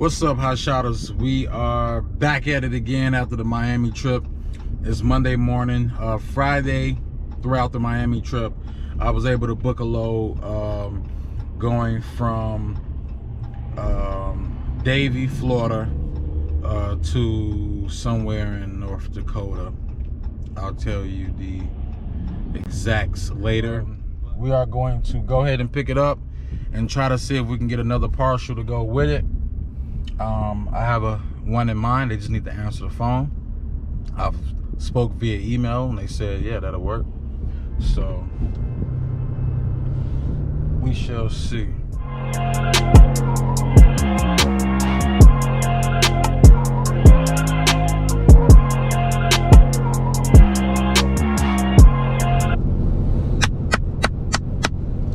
What's up, Hotshotters? We are back at it again after the Miami trip. It's Monday morning. Friday, throughout the Miami trip, I was able to book a load going from Davie, Florida to somewhere in North Dakota. I'll tell you the exacts later. We are going to go ahead and pick it up and try to see if we can get another partial to go with it. I have one in mind. They just need to answer the phone. I've spoke via email and they said, yeah, that'll work. So we shall see.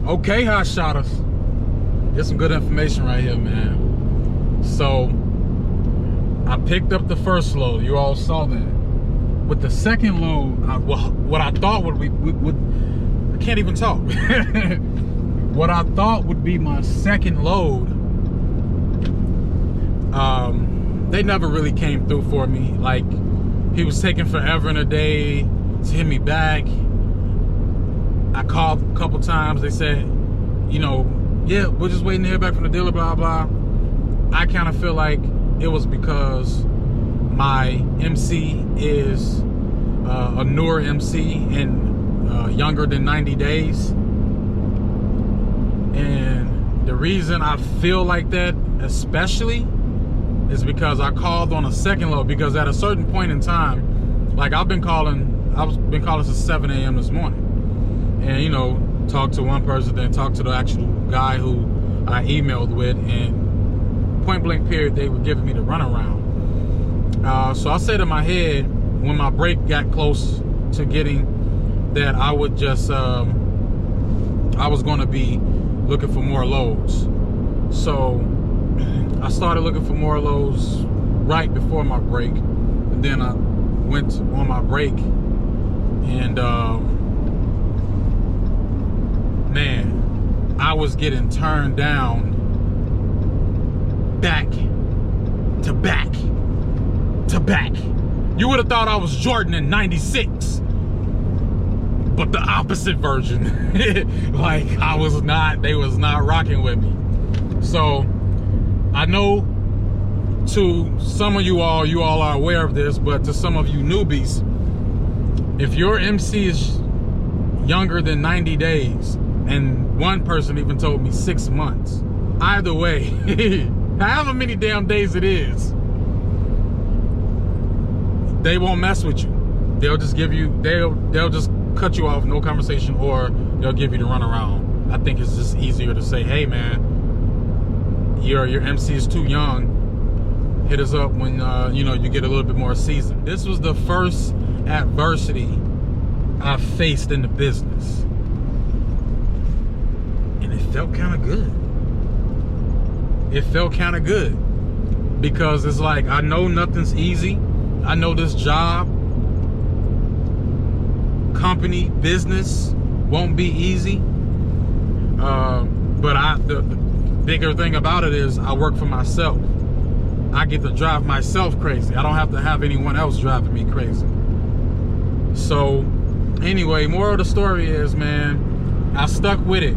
Okay, Hotshotters. Get some good information right here, man. So I picked up the first load. You all saw that. With the second load, what I thought would be, I can't even talk. What I thought would be my second load, they never really came through for me. Like, he was taking forever and a day to hit me back. I called a couple times. They said, you know, yeah, we're just waiting to hear back from the dealer, blah, blah. I kind of feel like it was because my MC is a newer MC and younger than 90 days. And the reason I feel like that especially is because I called on a second load, because at a certain point in time, like I've been calling since 7 a.m. this morning. And, you know, talk to one person, then talk to the actual guy who I emailed with, and point blank period, they were giving me the runaround. So I said in my head, when my break got close to getting, that I would just, I was going to be looking for more loads. So I started looking for more loads right before my break. And then I went on my break, and man, I was getting turned down back to back to back. You would have thought I was Jordan in '96, but the opposite version. Like, they was not rocking with me. So I know to some of you all are aware of this, but to some of you newbies, if your MC is younger than 90 days, and one person even told me 6 months, either way, however many damn days it is, they won't mess with you. They'll just give you, they'll just cut you off, no conversation, or they'll give you the runaround. I think it's just easier to say, hey man, your MC is too young. Hit us up when you know, you get a little bit more seasoned. This was the first adversity I faced in the business, and it felt kind of good. It felt kind of good, because it's like, I know nothing's easy. I know this job, company, business won't be easy. But the bigger thing about it is I work for myself. I get to drive myself crazy. I don't have to have anyone else driving me crazy. So anyway, moral of the story is, man, I stuck with it.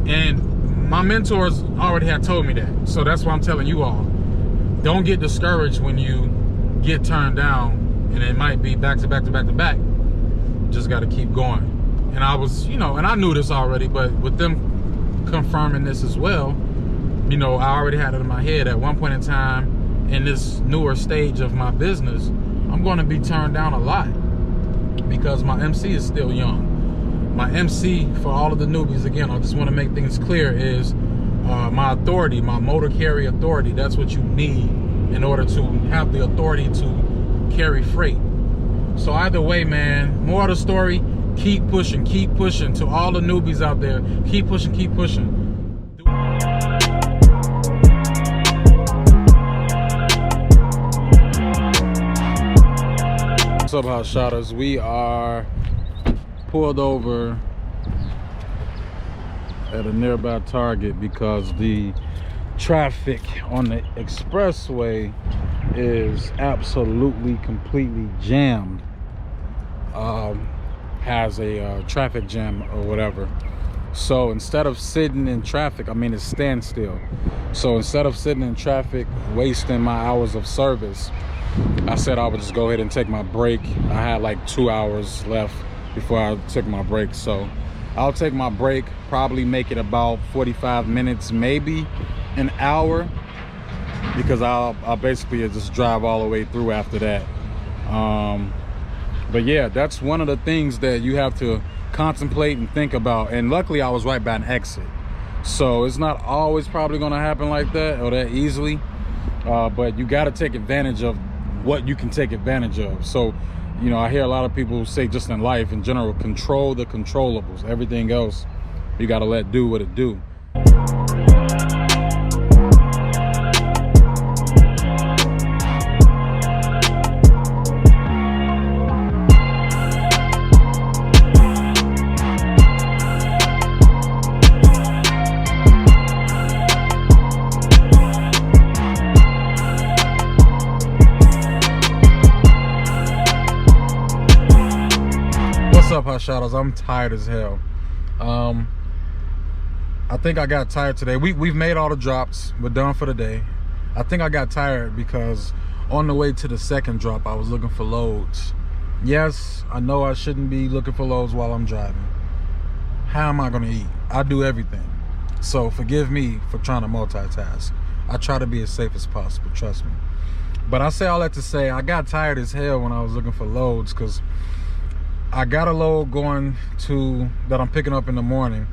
And my mentors already had told me that. So that's why I'm telling you all, don't get discouraged when you get turned down, and it might be back to back to back to back. Just got to keep going. And I was, you know, and I knew this already, but with them confirming this as well, you know, I already had it in my head at one point in time in this newer stage of my business, I'm going to be turned down a lot, because my MC is still young. My MC, for all of the newbies, again, I just want to make things clear, is my authority, my motor carrier authority. That's what you need in order to have the authority to carry freight. So either way, man, more of the story, keep pushing to all the newbies out there. Keep pushing, keep pushing. What's up, Hotshotters? We are pulled over at a nearby Target because the traffic on the expressway is absolutely completely jammed. Has a traffic jam or whatever. So instead of sitting in traffic, I mean, it's standstill. So instead of sitting in traffic, wasting my hours of service, I said I would just go ahead and take my break. I had like 2 hours left before I took my break. So I'll take my break, probably make it about 45 minutes, maybe an hour, because I'll basically just drive all the way through after that. But yeah, that's one of the things that you have to contemplate and think about. And luckily I was right by an exit, so it's not always probably going to happen like that or that easily, but you got to take advantage of what you can take advantage of. So, you know, I hear a lot of people say, just in life in general, control the controllables. Everything else you got to let do what it do. What's up, Hotshoters? I'm tired as hell. I think I got tired today. We've made all the drops. We're done for the day. I think I got tired because on the way to the second drop, I was looking for loads. Yes, I know I shouldn't be looking for loads while I'm driving. How am I gonna eat? I do everything. So forgive me for trying to multitask. I try to be as safe as possible, trust me. But I say all that to say, I got tired as hell when I was looking for loads, because I got a load going to, that I'm picking up in the morning,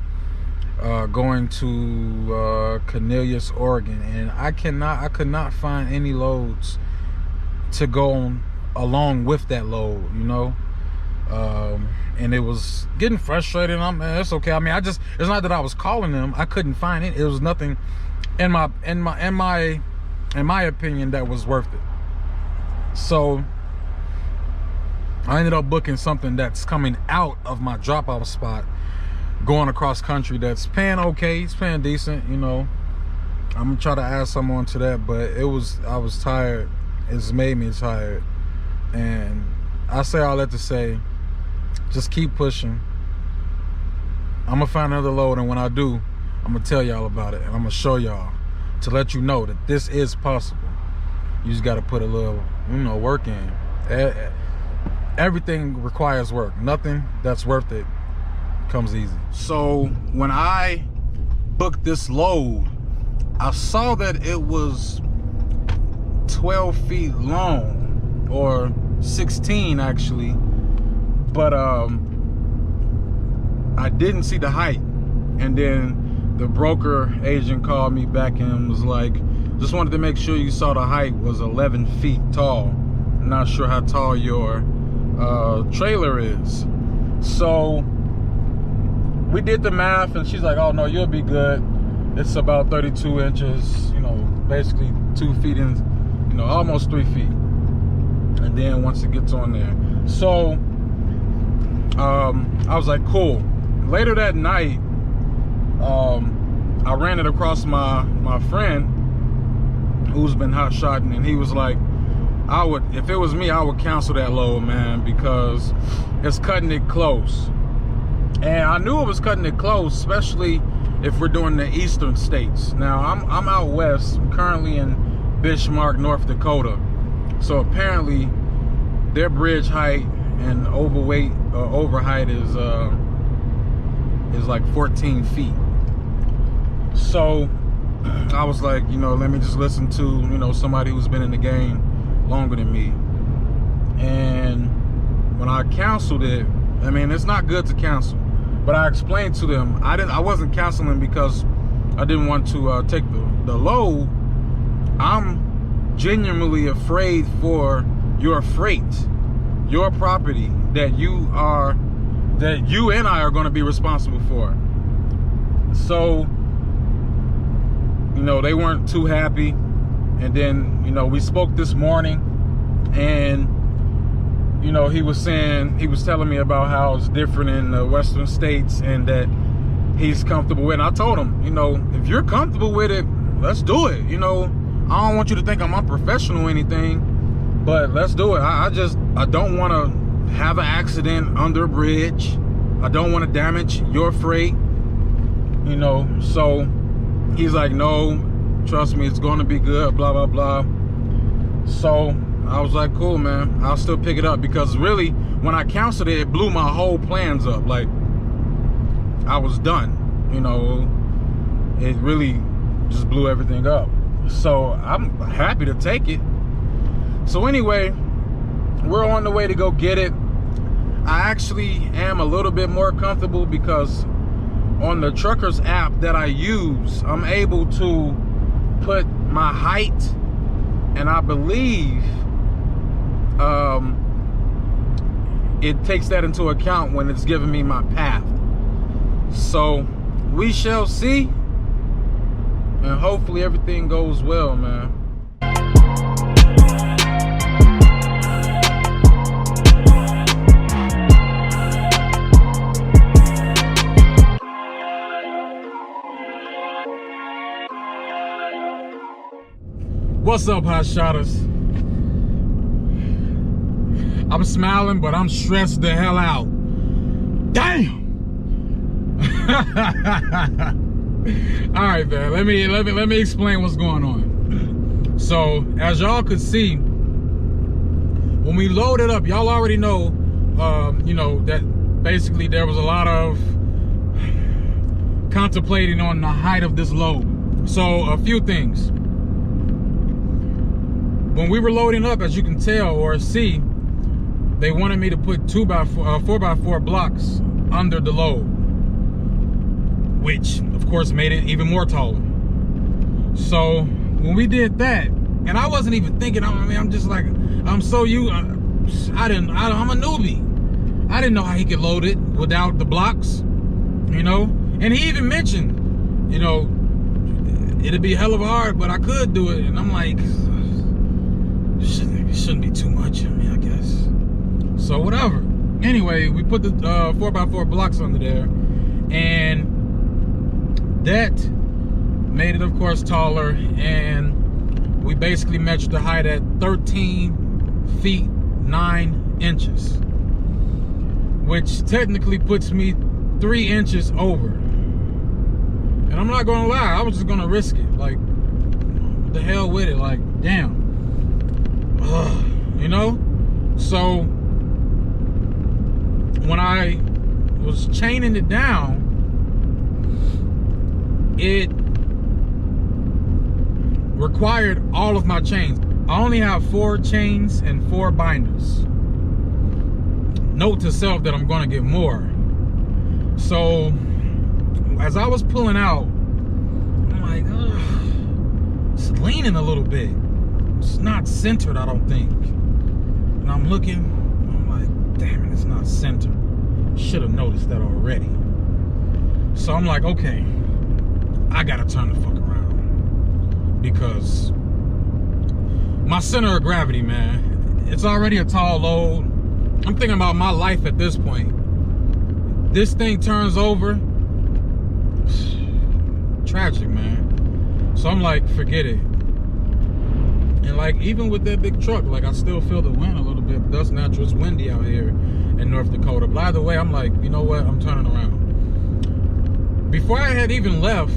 going to Cornelius, Oregon, and I could not find any loads to go on along with that load, you know. And it was getting frustrating. It's okay. I mean, it's not that I was calling them. I couldn't find it. It was nothing in my opinion that was worth it. So I ended up booking something that's coming out of my drop-off spot, going across country, that's paying okay. It's paying decent, you know. I'm gonna try to add some on to that, but I was tired. It's made me tired. And I say all that to say, just keep pushing. I'm gonna find another load, and when I do, I'm gonna tell y'all about it, and I'm gonna show y'all to let you know that this is possible. You just gotta put a little, you know, work in. Everything requires work. Nothing that's worth it comes easy. So when I booked this load, I saw that it was 12 feet long, or 16 actually, but I didn't see the height. And then the broker agent called me back and was like, just wanted to make sure you saw the height was 11 feet tall. I'm not sure how tall your trailer is. So we did the math, and she's like, oh no, you'll be good. It's about 32 inches, you know, basically 2 feet in, you know, almost 3 feet. And then once it gets on there. So I was like, cool. Later that night, I ran it across my friend who's been hot-shotting, and he was like, if it was me, I would cancel that load, man, because it's cutting it close. And I knew it was cutting it close, especially if we're doing the eastern states. Now, I'm out west. I'm currently in Bismarck, North Dakota. So apparently, their bridge height and over height is like 14 feet. So I was like, you know, let me just listen to, you know, somebody who's been in the game longer than me. And when I canceled it, I mean, it's not good to cancel, but I explained to them I wasn't canceling because I didn't want to take the load. I'm genuinely afraid for your freight, your property that you and I are going to be responsible for. So, you know, they weren't too happy. And then, you know, we spoke this morning, and, you know, he was telling me about how it's different in the western states and that he's comfortable with it. And I told him, you know, if you're comfortable with it, let's do it. You know, I don't want you to think I'm unprofessional or anything, but let's do it. I don't want to have an accident under a bridge. I don't want to damage your freight, you know. So he's like, no, trust me, it's going to be good, blah, blah, blah. So I was like, cool, man, I'll still pick it up, because really, when I canceled it, it blew my whole plans up. Like, I was done, you know. It really just blew everything up. So I'm happy to take it. So anyway, we're on the way to go get it. I actually am a little bit more comfortable because on the Truckers app that I use, I'm able to put my height, and I believe it takes that into account when it's giving me my path. So we shall see, and hopefully everything goes well, man. What's up, Hotshotters? I'm smiling, but I'm stressed the hell out. Damn! All right, man. Let me explain what's going on. So, as y'all could see, when we loaded up, y'all already know, you know, that basically there was a lot of contemplating on the height of this load. So, a few things. When we were loading up, as you can tell or see, they wanted me to put 4x4 blocks under the load, which of course made it even more taller. So when we did that, and I wasn't even thinking, I'm just like, I'm a newbie. I didn't know how he could load it without the blocks, you know? And he even mentioned, you know, it'd be hell of a hard, but I could do it. And I'm like, it shouldn't be too much. I mean, I guess. So whatever. Anyway, we put the 4x4 blocks under there, and that made it, of course, taller. And we basically measured the height at 13 feet 9 inches, which technically puts me 3 inches over. And I'm not gonna lie, I was just gonna risk it. Like, what the hell with it? Like, damn. You know? So when I was chaining it down, it required all of my chains. I only have 4 chains and 4 binders. Note to self that I'm gonna get more. So as I was pulling out, I'm like, ugh, it's leaning a little bit. It's not centered, I don't think. And I'm looking, I'm like, damn it, it's not centered. Should have noticed that already. So I'm like, okay, I gotta turn the fuck around, because my center of gravity, man, it's already a tall load. I'm thinking about my life at this point. This thing turns over, tragic, man. So I'm like, forget it. And like, even with that big truck, like, I still feel the wind a little bit, but that's natural. It's windy out here in North Dakota. But either way, I'm like, you know what? I'm turning around. Before I had even left,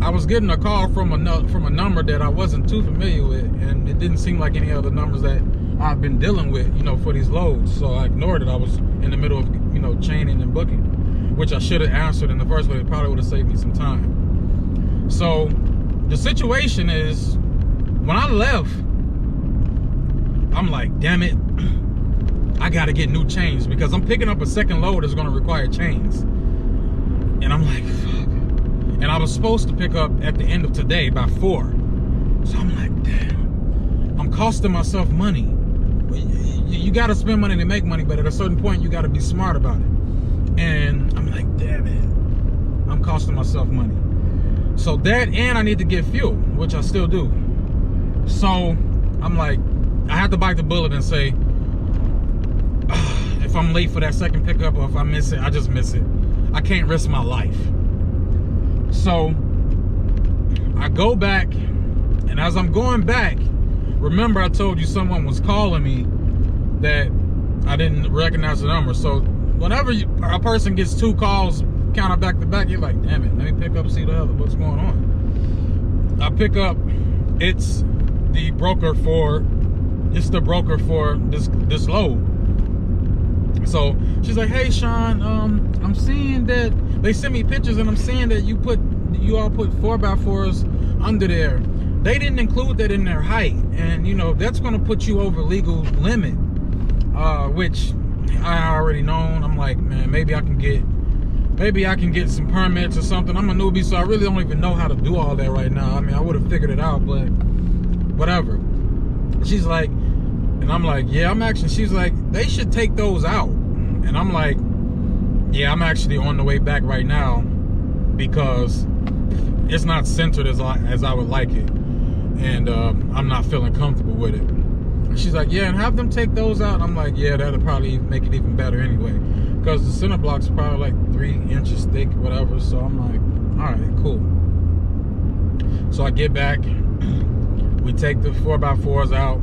I was getting a call from a number that I wasn't too familiar with, and it didn't seem like any other numbers that I've been dealing with, you know, for these loads. So I ignored it. I was in the middle of, you know, chaining and booking, which I should have answered in the first place. It probably would have saved me some time. So the situation is, when I left, I'm like, damn it, I gotta get new chains, because I'm picking up a second load that's gonna require chains. And I'm like, fuck. And I was supposed to pick up at the end of today by 4. So I'm like, damn, I'm costing myself money. You gotta spend money to make money, but at a certain point, you gotta be smart about it. And I'm like, damn it, I'm costing myself money. So that, and I need to get fuel, which I still do. So I'm like, I have to bite the bullet and say, if I'm late for that second pickup, or if I miss it, I just miss it. I can't risk my life. So I go back, and as I'm going back, remember I told you someone was calling me that I didn't recognize the number. So whenever a person gets 2 calls kind of back to back, you're like, damn it, let me pick up, see the other, what's going on. I pick up, it's the broker for this load. So she's like, hey Sean, I'm seeing that they sent me pictures, and I'm seeing that you all put 4x4s under there. They didn't include that in their height, and you know that's going to put you over legal limit, which I already known. I'm like, man, maybe I can get some permits or something. I'm a newbie, so I really don't even know how to do all that right now. I mean, I would have figured it out, but whatever. She's like, and I'm like, yeah, she's like, they should take those out. And I'm like, yeah, I'm actually on the way back right now because it's not centered as I would like it. And I'm not feeling comfortable with it. And she's like, yeah, and have them take those out. And I'm like, yeah, that'll probably make it even better anyway. Because the center block's probably like 3 inches thick, whatever. So I'm like, all right, cool. So I get back. We take the 4x4s out.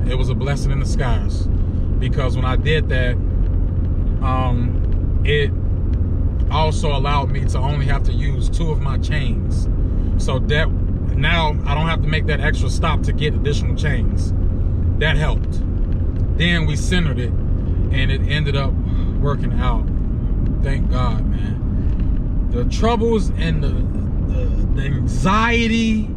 It was a blessing in disguise, because when I did that, it also allowed me to only have to use 2 of my chains. So that now I don't have to make that extra stop to get additional chains. That helped. Then we centered it, and it ended up working out. Thank God, man. The troubles and the anxiety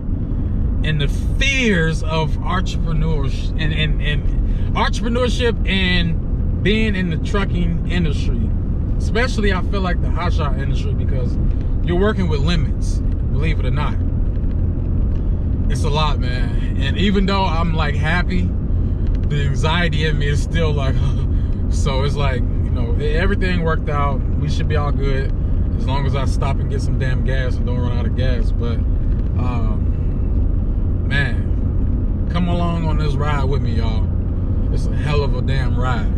and the fears of entrepreneurship and being in the trucking industry, especially I feel like the hotshot industry, because you're working with limits, believe it or not. It's a lot, man. And even though I'm like happy, the anxiety in me is still like, so it's like, you know, everything worked out. We should be all good as long as I stop and get some damn gas and don't run out of gas. But man, come along on this ride with me, y'all. It's a hell of a damn ride.